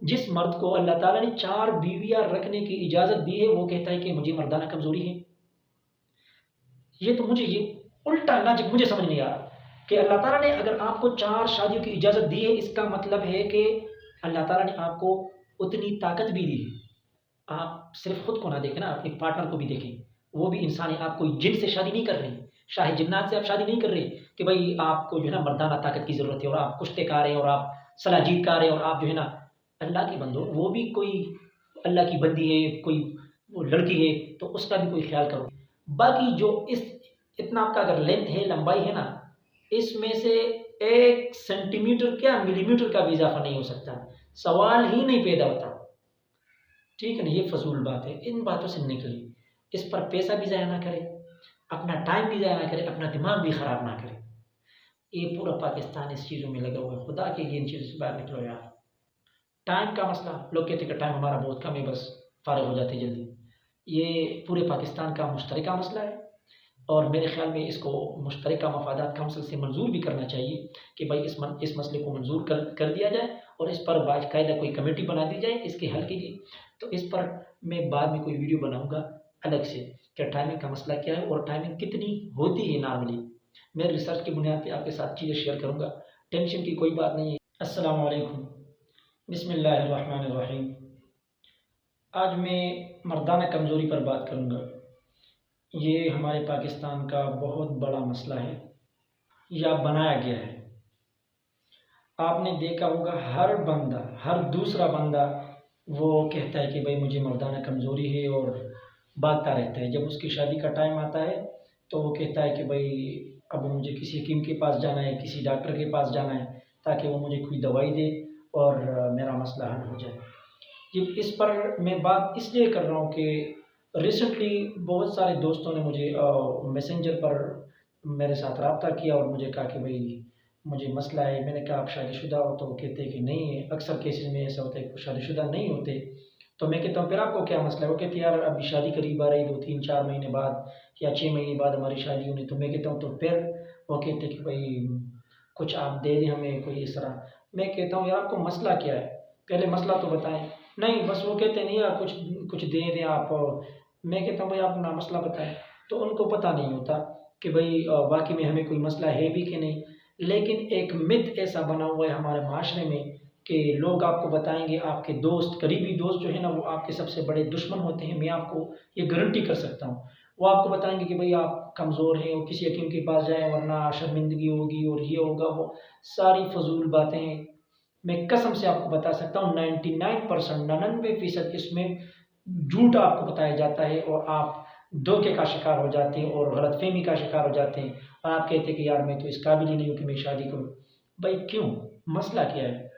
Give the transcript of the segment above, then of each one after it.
जिस मर्द को अल्लाह ताला ने 4 बीवियाँ रखने की इजाज़त दी है, वो कहता है कि मुझे मर्दाना कमज़ोरी है। ये तो मुझे ये उल्टा लॉजिक मुझे समझ नहीं आ रहा कि अल्लाह ताला ने अगर आपको 4 शादियों की इजाज़त दी है, इसका मतलब है कि अल्लाह ताला ने आपको उतनी ताकत भी दी है। आप सिर्फ़ खुद को ना देखें ना, अपने पार्टनर को भी देखें। वो भी इंसान है, आप कोई जिन से शादी नहीं कर रहे हैं, शाहे जिन्नात से आप शादी नहीं कर रहे कि भई आपको जो है ना मर्दाना ताकत की ज़रूरत है और आप कुश्तेकार हैं और आप सलाजीतकार हैं और आप जो है ना अल्लाह के बंदो, वो भी कोई अल्लाह की बंदी है, कोई वो लड़की है, तो उसका भी कोई ख़्याल करो। बाकी जो इस इतना आपका अगर लेंथ है, लंबाई है ना, इसमें से 1 सेंटीमीटर क्या मिलीमीटर का भी इज़ाफ़ा नहीं हो सकता। सवाल ही नहीं पैदा होता। ठीक है ना? ये फ़ज़ूल बात है, इन बातों से निकलिए। इस पर पैसा भी ज़ाया ना करें, अपना टाइम भी ज़ाया ना करें, अपना दिमाग भी ख़राब ना करें। ये पूरा पाकिस्तान इस चीज़ों में लगा हुआ है, खुदा के लिए इन चीज़ों से बाहर निकलो यार। टाइम का मसला, लोग कहते हैं कि टाइम हमारा बहुत कम है, बस फ़ारिग हो जाते हैं जल्दी। ये पूरे पाकिस्तान का मुश्तरका मसला है और मेरे ख़्याल में इसको मुश्तरका मफ़ादात काउंसिल से मंज़ूर भी करना चाहिए कि भाई इस मसले को मंज़ूर कर दिया जाए और इस पर बाकायदा कोई कमेटी बना दी जाए इसके हल के लिए। तो इस पर मैं बाद में कोई वीडियो बनाऊँगा अलग से कि टाइमिंग का मसला क्या है और टाइमिंग कितनी होती है नॉर्मली। मैं रिसर्च की बुनियाद पे आपके साथ चीज़ें शेयर करूँगा, टेंशन की कोई बात नहीं है। अस्सलामु अलैकुम, बिस्मिल्लाहिर्रहमानिर्रहीम। आज मैं मर्दाना कमज़ोरी पर बात करूँगा। ये हमारे पाकिस्तान का बहुत बड़ा मसला है या बनाया गया है। आपने देखा होगा हर बंदा, हर दूसरा बंदा वो कहता है कि भाई मुझे मर्दाना कमज़ोरी है और भागता रहता है। जब उसकी शादी का टाइम आता है तो वो कहता है कि भाई अब मुझे किसी हकीम के पास जाना है, किसी डॉक्टर के पास जाना है ताकि वो मुझे कोई दवाई दे और मेरा मसला हल हो जाए। ये इस पर मैं बात इसलिए कर रहा हूँ कि रिसेंटली बहुत सारे दोस्तों ने मुझे मैसेंजर पर मेरे साथ रब्ता किया और मुझे कहा कि भाई मुझे मसला है। मैंने कहा आप शादीशुदा हो? तो वो कहते हैं कि नहीं है। अक्सर केसेस में ऐसा होता है कि शादीशुदा नहीं होते। तो मैं कहता हूँ फिर आपको क्या मसला है? वो कहते हैं यार अभी शादी करीब आ रही, 2-3-4 महीने बाद या 6 महीने बाद हमारी शादी होनी। तो मैं कहता हूँ तो फिर? वो कहते हैं कि भाई कुछ आप दे दें हमें कोई इस तरह। मैं कहता हूँ यार आपको मसला क्या है? पहले मसला तो बताएँ। नहीं बस वो कहते नहीं यार कुछ कुछ दे दें आप। मैं कहता हूँ भाई आप अपना मसला बताएँ। तो उनको पता नहीं होता कि भाई वाक़ई में हमें कोई मसला है भी कि नहीं। लेकिन एक मिथ ऐसा बना हुआ है हमारे माशरे में कि लोग आपको बताएँगे, आपके दोस्त, करीबी दोस्त जो है ना वो आपके सबसे बड़े दुश्मन होते हैं। मैं आपको ये गारंटी कर सकता हूँ। वो आपको बताएँगे कि भाई आप कमज़ोर हैं और किसी हकीम के पास जाएँ वरना शर्मिंदगी होगी और ये होगा वो सारी फ़ज़ूल बातें हैं। मैं कसम से आपको बता सकता हूँ 99% 99% इसमें झूठ आपको बताया जाता है और आप धोखे का शिकार हो जाते हैं और गलतफ़हमी का शिकार हो जाते हैं और आप कहते हैं कि यार मैं तो इस काबिल ही नहीं हूँ कि मैं शादी करूँ। भाई क्यों? मसला क्या है?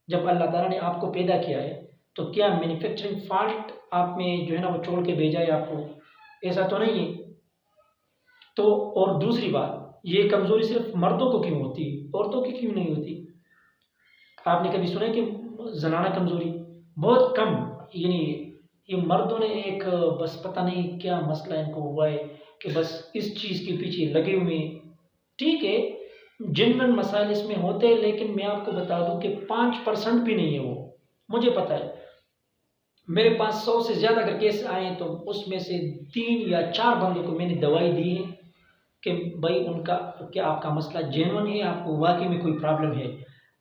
जब अल्लाह ताला ने आपको पैदा किया है तो क्या मैन्युफैक्चरिंग फ़ॉल्ट आप में जो है ना वो छोड़ के भेजा है आपको? ऐसा तो नहीं है। तो और दूसरी बात, ये कमज़ोरी सिर्फ़ मर्दों को क्यों होती है? औरतों की क्यों नहीं होती? आपने कभी सुना है कि ज़नाना कमज़ोरी? बहुत कम। यानी ये मर्दों ने एक बस पता नहीं क्या मसला इनको हुआ है कि बस इस चीज़ के पीछे लगे हुए हैं। ठीक है, जेन्युइन मसाइल इसमें होते हैं लेकिन मैं आपको बता दूँ कि 5% भी नहीं है वो। मुझे पता है। मेरे पास 100 से ज़्यादा अगर केस आए हैं तो उसमें से 3 या 4 बंदों को मैंने दवाई दी है कि भाई उनका क्या आपका मसला जेन्युइन है, आपको वाक़ई में कोई प्रॉब्लम है।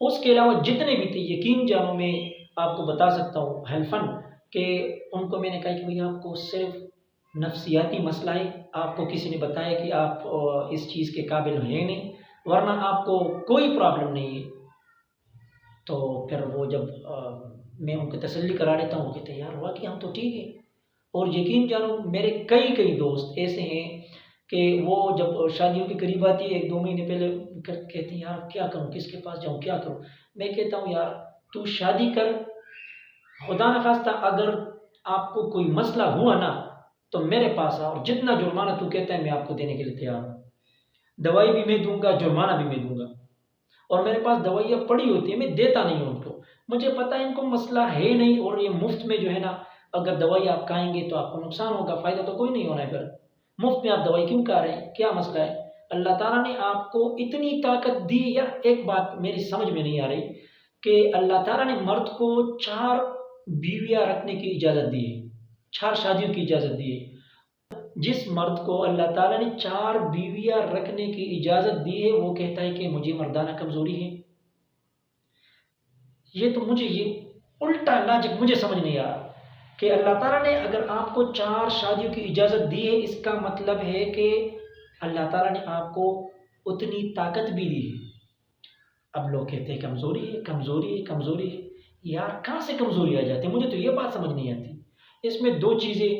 उसके अलावा जितने भी थे यकीन जानो मैं आपको बता सकता हूँ हल्फ़न कि उनको मैंने कहा कि भई आपको सिर्फ़ नफ़सियाती मसला है, आपको किसी ने बताया कि आप इस चीज़ के काबिल हैं नहीं, वरना आपको कोई प्रॉब्लम नहीं है। तो फिर वो जब मैं उनको तसल्ली करा देता हूँ, वो कहते हैं यार वाक़ई हम तो ठीक हैं। और यकीन जानो मेरे कई दोस्त ऐसे हैं कि वो जब शादियों के करीब आती है 1-2 महीने पहले कहते हैं यार क्या करूँ? किसके पास जाऊँ? क्या करूँ? मैं कहता हूँ यार तू शादी कर, खुदा न ख़ास्ता अगर आपको कोई मसला हुआ ना तो मेरे पास आ और जितना जुर्माना तू कहता है मैं आपको देने के लिए तैयार हूँ। दवाई भी मैं दूँगा, जुर्माना भी मैं दूँगा। और मेरे पास दवाइयाँ पड़ी होती हैं, मैं देता नहीं हूँ उनको। मुझे पता है इनको मसला है नहीं और ये मुफ़्त में जो है ना अगर दवाई आप खाएँगे तो आपको नुकसान होगा, फ़ायदा तो कोई नहीं होना है फिर। मुफ़्त में आप दवाई क्यों खा रहे हैं? क्या मसला है? अल्लाह ताला ने आपको इतनी ताकत दी है यार एक बात मेरी समझ में नहीं आ रही कि अल्लाह ताला ने मर्द को 4 बीवियाँ रखने की इजाज़त दी है, 4 शादियों की इजाज़त दी है। जिस मर्द को अल्लाह ताला ने 4 बीवियाँ रखने की इजाज़त दी है, वो कहता है कि मुझे मर्दाना कमज़ोरी है। ये तो मुझे ये उल्टा लॉजिक मुझे समझ नहीं आ रहा कि अल्लाह ताला ने अगर आपको 4 शादियों की इजाज़त दी है, इसका मतलब है कि अल्लाह ताला ने आपको उतनी ताकत भी दी है। अब लोग कहते हैं कमज़ोरी है, कमज़ोरी है, कमज़ोरी है। यार कहाँ से कमज़ोरी आ जाती है? मुझे तो ये बात समझ नहीं आती। इसमें 2 चीज़ें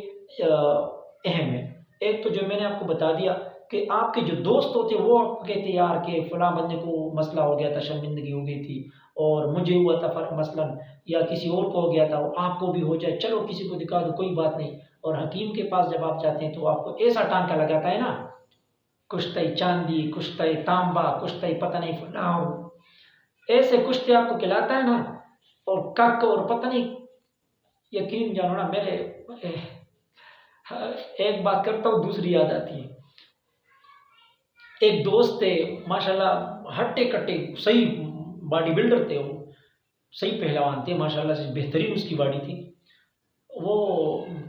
अहम हैं। एक तो जो मैंने आपको बता दिया कि आपके जो दोस्त होते हैं वो आपको कहते हैं यार कि फ़लाँ बंदे को मसला हो गया था, शर्मिंदगी हो गई थी और मुझे हुआ था मसलन या किसी और को हो गया था, आपको भी हो जाए, चलो किसी को दिखा दो, कोई बात नहीं। और हकीम के पास जब आप जाते हैं तो आपको ऐसा टाँका लगाता है ना, कुश्ते चांदी, कुश्ते तांबा, कुश्ते पता नहीं फलाँ, ऐसे कुश्ते आपको खिलाता है ना, और कक और पता नहीं, यकीन जानो ना मेरे एक बात करता हूँ दूसरी याद आती है। एक दोस्त थे माशाल्लाह, हट्टे-कट्टे सही बॉडी बिल्डर थे वो, सही पहलवान थे माशाल्लाह से, बेहतरीन उसकी बॉडी थी। वो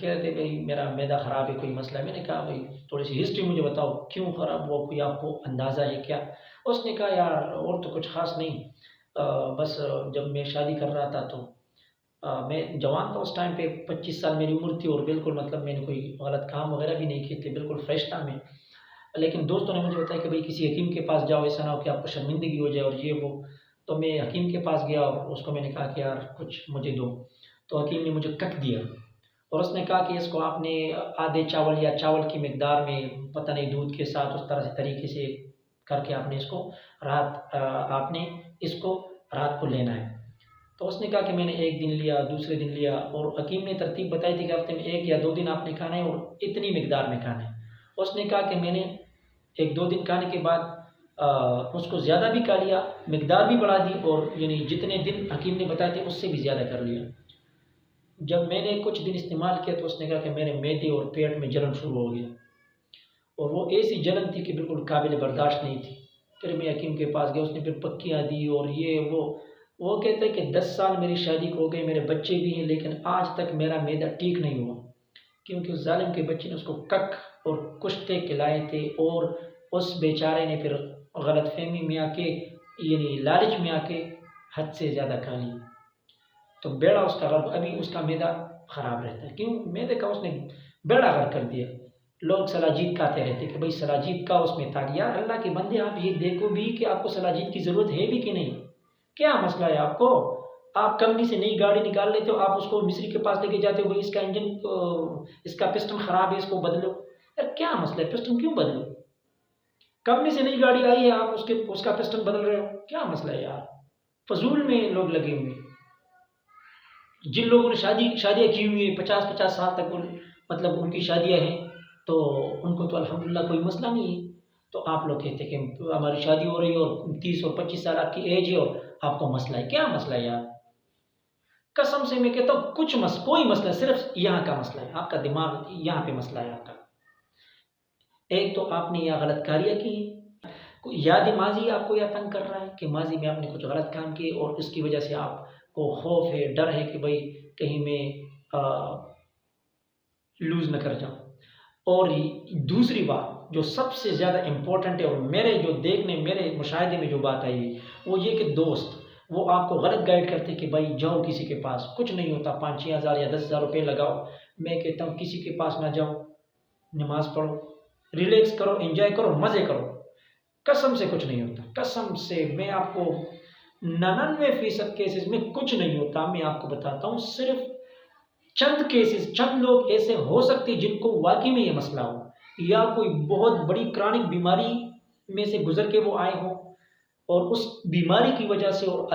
कह रहे थे भाई मेरा मैदा ख़राब है, कोई मसला है? मैंने कहा भाई थोड़ी सी हिस्ट्री मुझे बताओ, क्यों ख़राब हुआ, कोई आपको अंदाज़ा है क्या? उसने कहा यार और तो कुछ ख़ास नहीं, बस जब मैं शादी कर रहा था तो मैं जवान था उस टाइम पे, 25 साल मेरी उम्र थी और बिल्कुल मतलब मैंने कोई गलत काम वगैरह भी नहीं किए थे, बिल्कुल फ्रेश था मैं। लेकिन दोस्तों ने मुझे बताया कि भाई किसी हकीम के पास जाओ, ऐसा ना हो कि आपको शर्मिंदगी हो जाए और ये वो। तो मैं हकीम के पास गया और उसको मैंने कहा कि यार कुछ मुझे दो। तो हकीम ने मुझे कट दिया और उसने कहा कि इसको आपने आधे चावल या चावल की मिकदार में पता नहीं दूध के साथ उस तरह से तरीके से करके आपने इसको आपने इसको रात को लेना है। तो उसने कहा कि मैंने एक दिन लिया, दूसरे दिन लिया, और हकीम ने तरतीब बताई थी कि हफ्ते में 1 या 2 दिन आपने खाना है और इतनी मिकदार में खाना है। उसने कहा कि मैंने 1-2 दिन खाने के बाद उसको ज़्यादा भी खा लिया, मिकदार भी बढ़ा दी और यानी जितने दिन हकीम ने बताए थे उससे भी ज़्यादा कर लिया। जब मैंने कुछ दिन इस्तेमाल किया तो उसने कहा कि मेरे मैदे और पेट में जलन शुरू हो गया और वो ऐसी जलन थी कि बिल्कुल काबिल बर्दाश्त नहीं थी। फिर मैं हकीम के पास गया, उसने फिर पक्कियाँ दी और ये वो कहते हैं कि 10 साल मेरी शादी को हो गए, मेरे बच्चे भी हैं, लेकिन आज तक मेरा मैदा ठीक नहीं हुआ, क्योंकि उस ज़ालिम के बच्चे ने उसको कक और कुश्ते खिलाए थे और उस बेचारे ने फिर गलतफहमी में आके यानी लालच में आके हद से ज़्यादा खा ली। तो बेड़ा उसका गर्क, अभी उसका मैदा ख़राब रहता है। क्यों? मैदे का उसने बेड़ा गर्क कर दिया। लोग सलाजीत खाते रहते कि भाई सलाजीत का उसमें था। यार अल्लाह के बंदे, आप ये देखो भी कि आपको सलाजीत की ज़रूरत है भी कि नहीं? क्या मसला है आपको? आप कंपनी से नई गाड़ी निकाल लेते हो, आप उसको मिस्त्री के पास लेके जाते हो, भाई इसका इंजन इसका पिस्टन ख़राब है, इसको बदलो। यार क्या मसला है? पिस्टन क्यों बदलो? कंपनी से नई गाड़ी आई है, आप उसका पिस्टन बदल रहे हो, क्या मसला है यार? फजूल में लोग लगे हुए हैं। जिन लोगों ने शादियाँ की हुई है 50-50 साल तक मतलब उनकी शादियाँ हैं, तो उनको तो अल्हम्दुलिल्लाह कोई मसला नहीं है। तो आप लोग कहते हैं कि हमारी शादी हो रही है और 30 और 25 साल आपकी एज है और आपको मसला है। क्या मसला है यार? कसम से मैं कहता हूँ कोई मसला, सिर्फ यहाँ का मसला है, आपका दिमाग यहाँ पे मसला है आपका। एक तो आपने यहाँ गलत कार्य की, याद माजी आपको यह तंग कर रहा है कि माजी में आपने कुछ गलत काम किए और उसकी वजह से आपको खौफ है, डर है कि भाई कहीं मैं लूज़ न कर जाऊँ। और दूसरी बात जो सबसे ज़्यादा इम्पोर्टेंट है और मेरे मुशाहिदे में जो बात आई है वो ये कि दोस्त वो आपको गलत गाइड करते कि भाई जाओ किसी के पास, कुछ नहीं होता, 5-6 हज़ार या 10,000 रुपये लगाओ। मैं कहता हूँ किसी के पास ना जाओ, नमाज़ पढ़ो, रिलैक्स करो, एंजॉय करो, मज़े करो। कसम से कुछ नहीं होता, कसम से मैं आपको 99% केसेस में कुछ नहीं होता। मैं आपको बताता हूँ, सिर्फ चंद केसेस, चंद लोग ऐसे हो सकते हैं जिनको वाकई में ये मसला हो या कोई बहुत बड़ी क्रॉनिक बीमारी में से गुजर के वो आए हों और उस बीमारी की वजह से और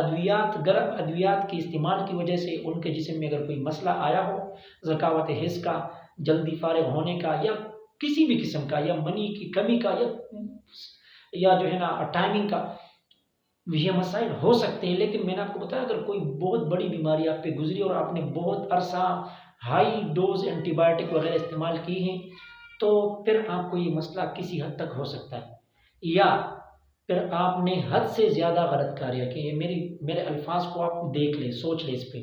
गर्म अद्वियात के इस्तेमाल की वजह से उनके जिस्म में अगर कोई मसला आया हो, ज़कावत हिस्स का, जल्दी फारिग होने का या किसी भी किस्म का, या मनी की कमी का, या जो है ना टाइमिंग का, ये मसाइल हो सकते हैं। लेकिन मैंने आपको बताया अगर कोई बहुत बड़ी बीमारी आप पे गुजरी और आपने बहुत अरसा हाई डोज एंटीबायोटिक वगैरह इस्तेमाल की हैं, तो फिर आपको ये मसला किसी हद तक हो सकता है। या फिर आपने हद से ज़्यादा गलत कार्य किए। मेरे अल्फाज को आप देख लें, सोच लें इस पे।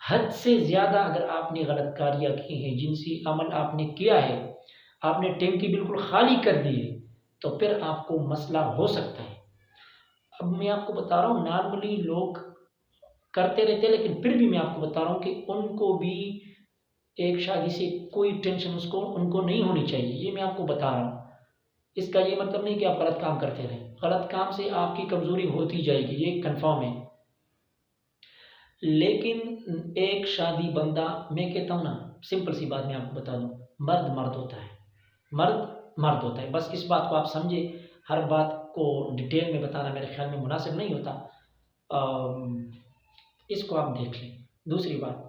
हद से ज़्यादा अगर आपने गलत कार्य किए हैं, जिनसी अमल आपने किया है, आपने टैंकी बिल्कुल खाली कर दी है, तो फिर आपको मसला हो सकता है। अब मैं आपको बता रहा हूँ, नॉर्मली लोग करते रहते हैं, लेकिन फिर भी मैं आपको बता रहा हूँ कि उनको भी एक शादी से कोई टेंशन उनको नहीं होनी चाहिए। ये मैं आपको बता रहा हूँ। इसका ये मतलब नहीं कि आप गलत काम करते रहें। गलत काम से आपकी कमज़ोरी होती जाएगी, ये कन्फर्म है। लेकिन एक शादी बंदा, मैं कहता हूँ ना, सिंपल सी बात मैं आपको बता दूँ, मर्द मर्द होता है, मर्द मर्द होता है। बस इस बात को आप समझे। हर बात को डिटेल में बताना मेरे ख्याल में मुनासिब नहीं होता। इसको आप देख लें। दूसरी बात,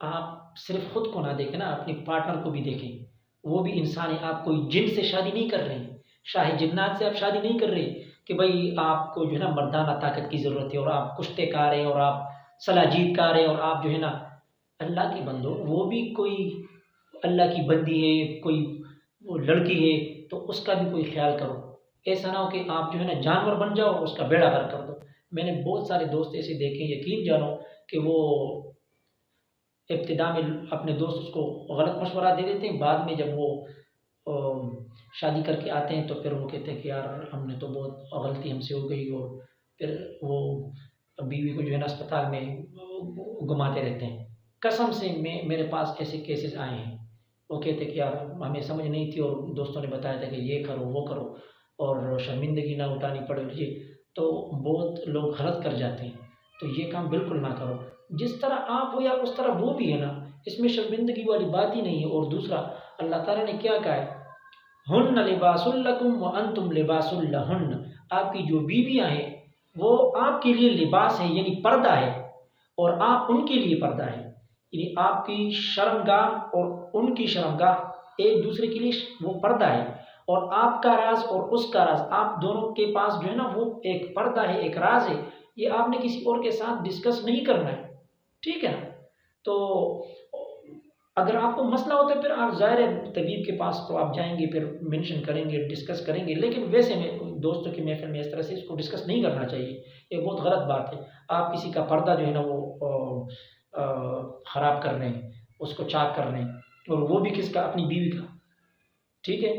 आप सिर्फ खुद को ना देखें ना, अपने पार्टनर को भी देखें। वो भी इंसान है। आप कोई जिन से शादी नहीं कर रहे हैं, शाही जिन्नात से आप शादी नहीं कर रहे कि भाई आपको जो है ना मर्दाना ताकत की ज़रूरत है और आप कुश्तेकार हैं और आप सलाजीतकार हैं और आप जो है ना, अल्लाह के बंदो, वो भी कोई अल्लाह की बंदी है, कोई वो लड़की है, तो उसका भी कोई ख्याल करो। ऐसा ना हो कि आप जो है ना जानवर बन जाओ और उसका बेड़ा गर्क कर दो। मैंने बहुत सारे दोस्त ऐसे देखे, यकीन जानो, कि वो इब्तिदा में अपने दोस्त उसको गलत मशवरा दे देते हैं, बाद में जब वो शादी करके आते हैं तो फिर वो कहते हैं कि यार हमने तो बहुत गलती हमसे हो गई, और फिर वो बीवी को जो है ना अस्पताल में घुमाते रहते हैं। कसम से मेरे पास ऐसे केसेस आए हैं। वो कहते कि यार हमें समझ नहीं थी और दोस्तों ने बताया था कि ये करो वो करो और शर्मिंदगी ना उठानी पड़े, ये तो बहुत लोग गलत कर जाते हैं। तो ये काम बिल्कुल ना करो। जिस तरह आप हो या उस तरह वो भी है ना, इसमें शर्मिंदगी वाली बात ही नहीं है। और दूसरा, अल्लाह ताला ने क्या कहा है, हुन्ना लिबासुल लकुम व अंतुम लिबासुल लहुन्न। आपकी जो बीवियां हैं वो आपके लिए लिबास है, यानी पर्दा है, और आप उनके लिए पर्दा है। यानी आपकी शर्मगाह और उनकी शर्मगाह एक दूसरे के लिए वो पर्दा है। और आपका राज और उसका राज, आप दोनों के पास जो है ना वो एक पर्दा है, एक राज है। ये आपने किसी और के साथ डिस्कस नहीं करना है, ठीक है ना। तो अगर आपको मसला होता है फिर आप ज़ाहिर है तबीब के पास तो आप जाएंगे, फिर मेंशन करेंगे, डिस्कस करेंगे। लेकिन वैसे में दोस्तों की महफिल में इस तरह से इसको डिस्कस नहीं करना चाहिए। ये बहुत गलत बात है। आप किसी का पर्दा जो है ना वो ख़राब कर रहे हैं, उसको चाक कर रहे हैं, और वो भी किसका, अपनी बीवी का, ठीक है।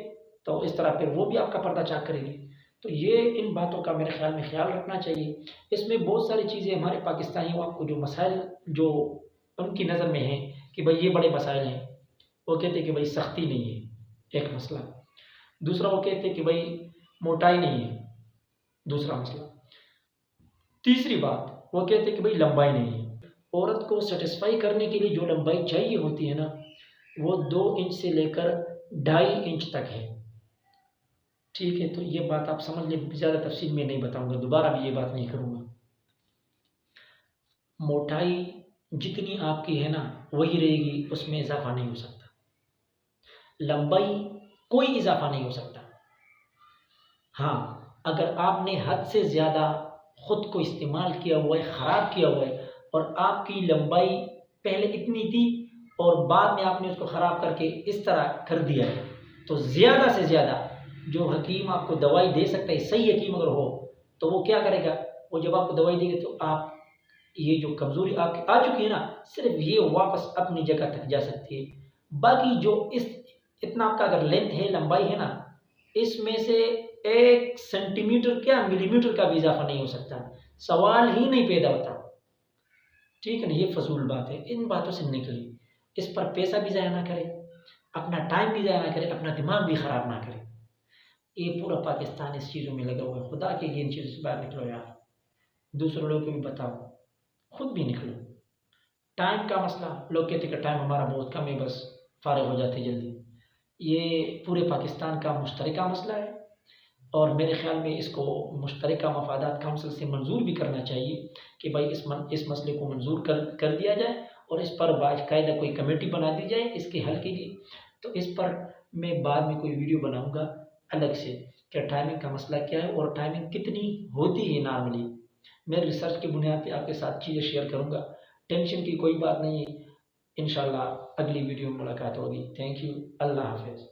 तो इस तरह फिर वो भी आपका पर्दा चाक करेगी। तो ये इन बातों का मेरे ख्याल में ख्याल रखना चाहिए। इसमें बहुत सारी चीज़ें हमारे पाकिस्तानियों को जो मसाइल जो उनकी नज़र में हैं कि भाई ये बड़े मसाइल हैं, वो कहते हैं कि भाई सख्ती नहीं है, एक मसला। दूसरा वो कहते हैं कि भाई मोटाई नहीं है, दूसरा मसला। तीसरी बात वो कहते हैं कि भाई लंबाई नहीं है। औरत को सेटिस्फाई करने के लिए जो लंबाई चाहिए होती है ना, वो 2 इंच से लेकर 2.5 इंच तक है, ठीक है। तो ये बात आप समझ लें, ज़्यादा तफसील में नहीं बताऊंगा, दोबारा भी ये बात नहीं करूंगा। मोटाई जितनी आपकी है ना वही रहेगी, उसमें इजाफा नहीं हो सकता। लंबाई कोई इजाफा नहीं हो सकता। हाँ, अगर आपने हद से ज़्यादा खुद को इस्तेमाल किया हुआ है, ख़राब किया हुआ है, और आपकी लंबाई पहले इतनी थी और बाद में आपने उसको ख़राब करके इस तरह कर दिया है, तो ज़्यादा से ज़्यादा जो हकीम आपको दवाई दे सकता है, सही हकीम अगर हो, तो वो क्या करेगा, वो जब आपको दवाई देगा तो आप ये जो कमज़ोरी आपकी आ चुकी है ना, सिर्फ ये वापस अपनी जगह तक जा सकती है। बाकी जो इस इतना आपका अगर लेंथ है, लंबाई है ना, इसमें से 1 सेंटीमीटर क्या मिलीमीटर का भी इजाफा नहीं हो सकता। सवाल ही नहीं पैदा होता, ठीक है ना। ये फजूल बात है, इन बातों से निकले। इस पर पैसा भी ज़ाया ना करें, अपना टाइम भी ज़ाया ना करें, अपना दिमाग भी ख़राब ना करें। ये पूरा पाकिस्तान इस चीज़ों में लगा हुआ है। खुदा के लिए इन चीज़ों से बाहर निकलो यार, दूसरे लोगों को भी बताओ, खुद भी निकलो। टाइम का मसला, लोग कहते कि टाइम हमारा बहुत कम है, बस फारिग हो जाते जल्दी। ये पूरे पाकिस्तान का मुश्तरका मसला है, और मेरे ख़्याल में इसको मुश्तरका मफादात काउंसिल से मंजूर भी करना चाहिए कि भाई इस मसले को मंजूर कर दिया जाए, और इस पर बाकायदा कोई कमेटी बना दी जाए इसके हल के लिए। तो इस पर मैं बाद में कोई वीडियो बनाऊंगा अलग से कि टाइमिंग का मसला क्या है और टाइमिंग कितनी होती है नॉर्मली। मैं रिसर्च की बुनियाद पर आपके साथ चीज़ें शेयर करूँगा। टेंशन की कोई बात नहीं है। इंशाल्लाह अगली वीडियो में मुलाकात होगी। Thank you. अल्लाह हाफ़िज़।